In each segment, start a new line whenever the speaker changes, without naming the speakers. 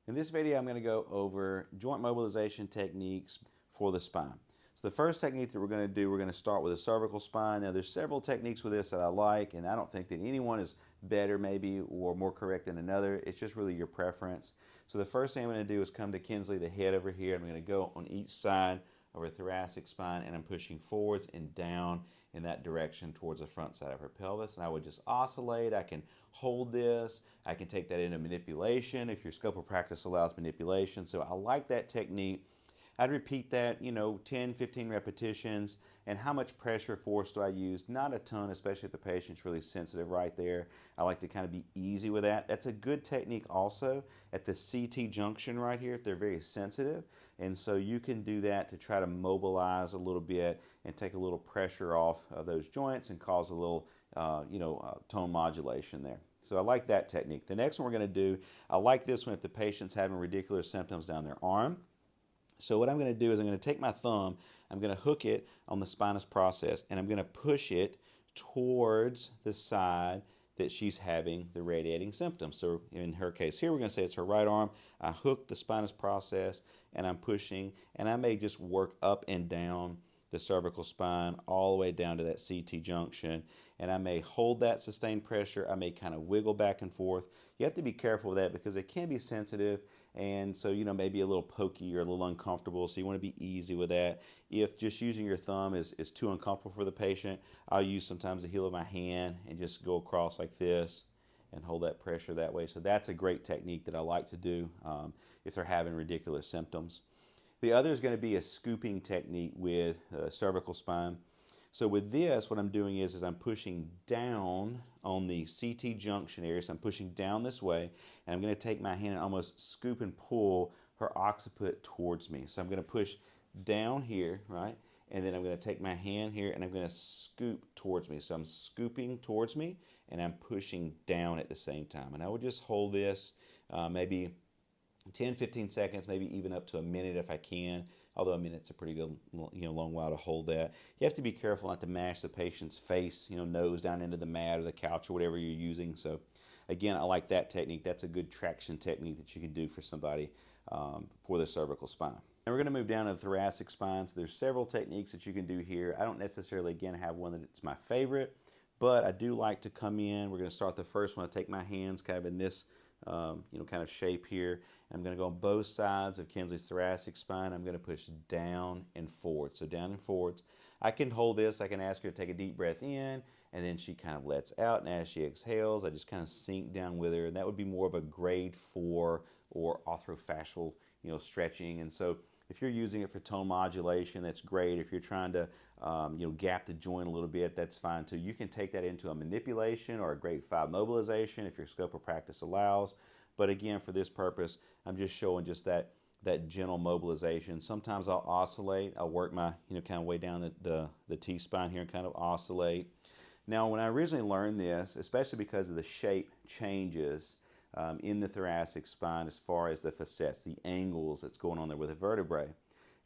In this video, I'm going to go over joint mobilization techniques for the spine. So the first technique that we're going to do, we're going to start with a cervical spine. Now there's several techniques with this that I like, and I don't think that anyone is better maybe or more correct than another. It's just really your preference. So the first thing I'm going to do is come to Kinsley, the head over here. I'm going to go on each side of her thoracic spine, and I'm pushing forwards and down in that direction towards the front side of her pelvis. And I would just oscillate. I can hold this. I can take that into manipulation if your scope of practice allows manipulation. So I like that technique. I'd repeat that, 10, 15 repetitions. And how much pressure force do I use? Not a ton, especially if the patient's really sensitive right there. I like to kind of be easy with that. That's a good technique also at the CT junction right here if they're very sensitive. And so you can do that to try to mobilize a little bit and take a little pressure off of those joints and cause a little, tone modulation there. So I like that technique. The next one we're going to do, I like this one if the patient's having radicular symptoms down their arm. So what I'm going to do is I'm going to take my thumb, I'm going to hook it on the spinous process, and I'm going to push it towards the side that she's having the radiating symptoms. So in her case here, we're going to say it's her right arm. I hook the spinous process, and I'm pushing, and I may just work up and down the cervical spine all the way down to that CT junction, and I may hold that sustained pressure. I may kind of wiggle back and forth. You have to be careful with that because it can be sensitive, and so maybe a little pokey or a little uncomfortable, so you want to be easy with that. If just using your thumb is too uncomfortable for the patient, I'll use sometimes the heel of my hand and just go across like this and hold that pressure that way. So that's a great technique that I like to do if they're having radicular symptoms. The other is going to be a scooping technique with cervical spine. So with this, what I'm doing is I'm pushing down on the CT junction area. So I'm pushing down this way, and I'm going to take my hand and almost scoop and pull her occiput towards me. So I'm going to push down here, right? And then I'm going to take my hand here, and I'm going to scoop towards me. So I'm scooping towards me, and I'm pushing down at the same time. And I would just hold this maybe 10, 15 seconds, maybe even up to a minute if I can, although a minute's a pretty good, long while to hold that. You have to be careful not to mash the patient's face, nose down into the mat or the couch or whatever you're using. So again, I like that technique. That's a good traction technique that you can do for somebody for the cervical spine. Now we're going to move down to the thoracic spine. So there's several techniques that you can do here. I don't necessarily, again, have one that's my favorite, but I do like to come in. We're going to start the first one. I take my hands kind of in this kind of shape here. And I'm going to go on both sides of Kinsley's thoracic spine. I'm going to push down and forward. So down and forwards. I can hold this. I can ask her to take a deep breath in, and then she kind of lets out. And as she exhales, I just kind of sink down with her. And that would be more of a grade 4 or arthrofascial, stretching. And so if you're using it for tone modulation, that's great. If you're trying to, gap the joint a little bit, that's fine too. You can take that into a manipulation or a grade 5 mobilization if your scope of practice allows. But again, for this purpose, I'm just showing just that gentle mobilization. Sometimes I'll oscillate. I'll work my, kind of way down the T-spine here and kind of oscillate. Now, when I originally learned this, especially because of the shape changes in the thoracic spine as far as the facets, the angles that's going on there with the vertebrae.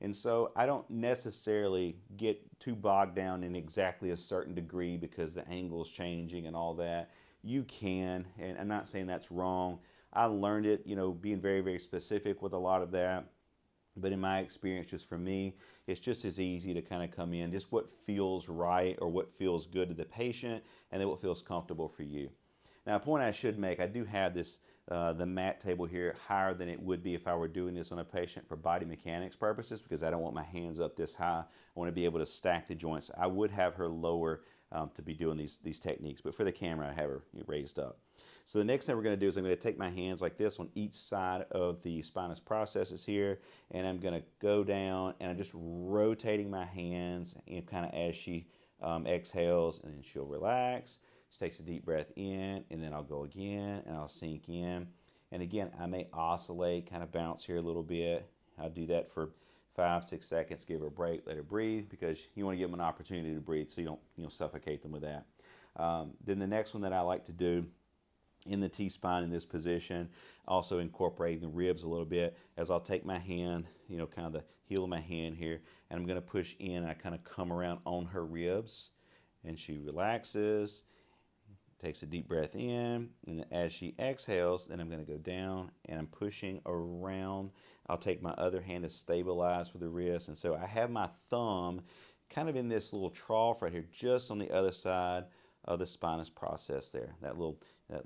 And so I don't necessarily get too bogged down in exactly a certain degree because the angle's changing and all that. You can, and I'm not saying that's wrong. I learned it, being very, very specific with a lot of that. But in my experience, just for me, it's just as easy to kind of come in, just what feels right or what feels good to the patient, and then what feels comfortable for you. Now, a point I should make, I do have this, the mat table here higher than it would be if I were doing this on a patient for body mechanics purposes, because I don't want my hands up this high. I want to be able to stack the joints. I would have her lower to be doing these techniques, but for the camera, I have her raised up. So the next thing we're going to do is I'm going to take my hands like this on each side of the spinous processes here, and I'm going to go down, and I'm just rotating my hands kind of as she exhales, and then she'll relax. She takes a deep breath in, and then I'll go again, and I'll sink in. And again, I may oscillate, kind of bounce here a little bit. I'll do that for 5, 6 seconds, give her a break, let her breathe, because you want to give them an opportunity to breathe so you don't suffocate them with that. Then the next one that I like to do in the T-spine in this position, also incorporating the ribs a little bit, as I'll take my hand, kind of the heel of my hand here, and I'm going to push in, and I kind of come around on her ribs, and she relaxes, Takes a deep breath in, and as she exhales, then I'm going to go down and I'm pushing around. I'll take my other hand to stabilize for the wrist, and so I have my thumb kind of in this little trough right here, just on the other side of the spinous process there, that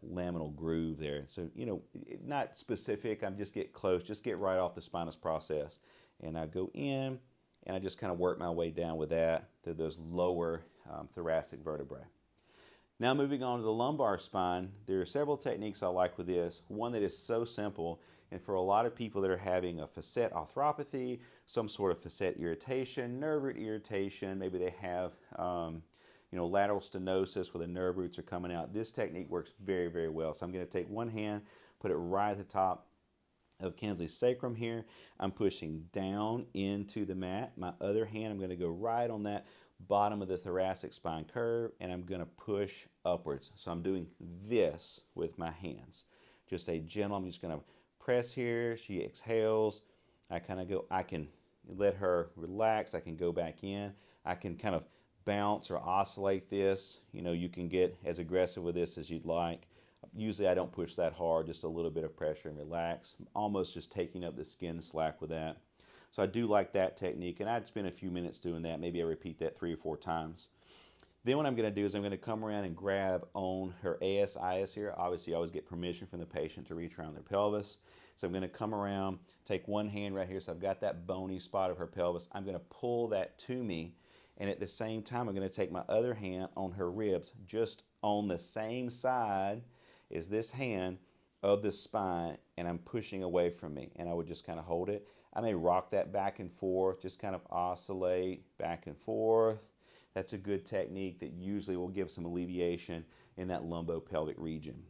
laminal groove there. So, you know, not specific, I'm just get close, just get right off the spinous process. And I go in, and I just kind of work my way down with that to those lower thoracic vertebrae. Now moving on to the lumbar spine, there are several techniques I like with this. One that is so simple, and for a lot of people that are having a facet arthropathy, some sort of facet irritation, nerve root irritation, maybe they have lateral stenosis where the nerve roots are coming out, this technique works very, very well. So I'm going to take one hand, put it right at the top of Kinsley's sacrum here. I'm pushing down into the mat. My other hand, I'm going to go right on that bottom of the thoracic spine curve, and I'm going to push upwards. So I'm doing this with my hands. Just a gentle, I'm just going to press here. She exhales. I can let her relax. I can go back in. I can kind of bounce or oscillate this. You know, you can get as aggressive with this as you'd like. Usually I don't push that hard, just a little bit of pressure and relax. I'm almost just taking up the skin slack with that. So I do like that technique, and I'd spend a few minutes doing that. Maybe I repeat that 3 or 4 times. Then what I'm going to do is I'm going to come around and grab on her ASIS here. Obviously, I always get permission from the patient to reach around their pelvis. So I'm going to come around, take one hand right here. So I've got that bony spot of her pelvis. I'm going to pull that to me, and at the same time, I'm going to take my other hand on her ribs, just on the same side as this hand of the spine, and I'm pushing away from me, and I would just kind of hold it. I may rock that back and forth, just kind of oscillate back and forth. That's a good technique that usually will give some alleviation in that lumbopelvic region.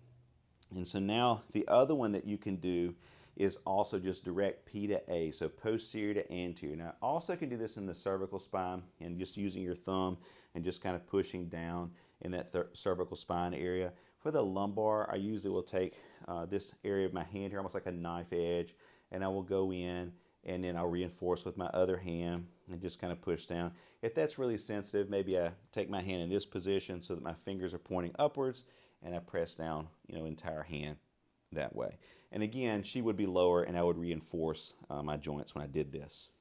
And so now the other one that you can do is also just direct P to A, so posterior to anterior. Now, also can do this in the cervical spine, and just using your thumb and just kind of pushing down in that cervical spine area. For the lumbar, I usually will take this area of my hand here, almost like a knife edge, and I will go in, and then I'll reinforce with my other hand and just kind of push down. If that's really sensitive, maybe I take my hand in this position so that my fingers are pointing upwards, and I press down, entire hand that way. And again, she would be lower, and I would reinforce my joints when I did this.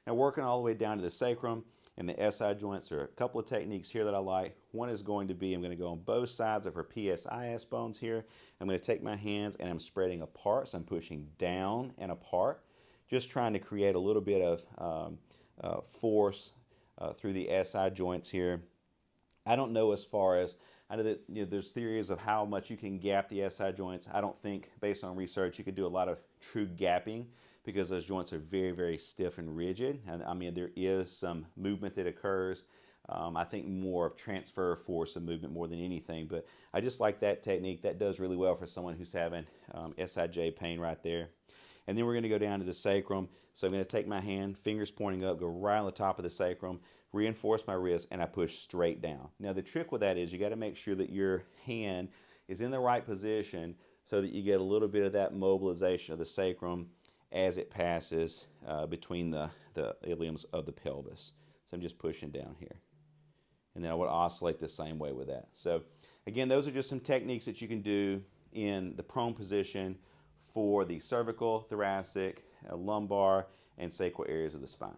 Now, working all the way down to the sacrum and the SI joints, there are a couple of techniques here that I like. One is going to be, I'm going to go on both sides of her PSIS bones here. I'm going to take my hands and I'm spreading apart, so I'm pushing down and apart, just trying to create a little bit of force through the SI joints here. I don't know as far as, I know that there's theories of how much you can gap the SI joints. I don't think, based on research, you could do a lot of true gapping because those joints are very, very stiff and rigid. And I mean, there is some movement that occurs. I think more of transfer force of movement more than anything. But I just like that technique. That does really well for someone who's having SIJ pain right there. And then we're going to go down to the sacrum. So I'm going to take my hand, fingers pointing up, go right on the top of the sacrum, reinforce my wrist, and I push straight down. Now the trick with that is you got to make sure that your hand is in the right position so that you get a little bit of that mobilization of the sacrum as it passes between the iliums of the pelvis. So I'm just pushing down here. And then I would oscillate the same way with that. So again, those are just some techniques that you can do in the prone position for the cervical, thoracic, lumbar, and sacral areas of the spine.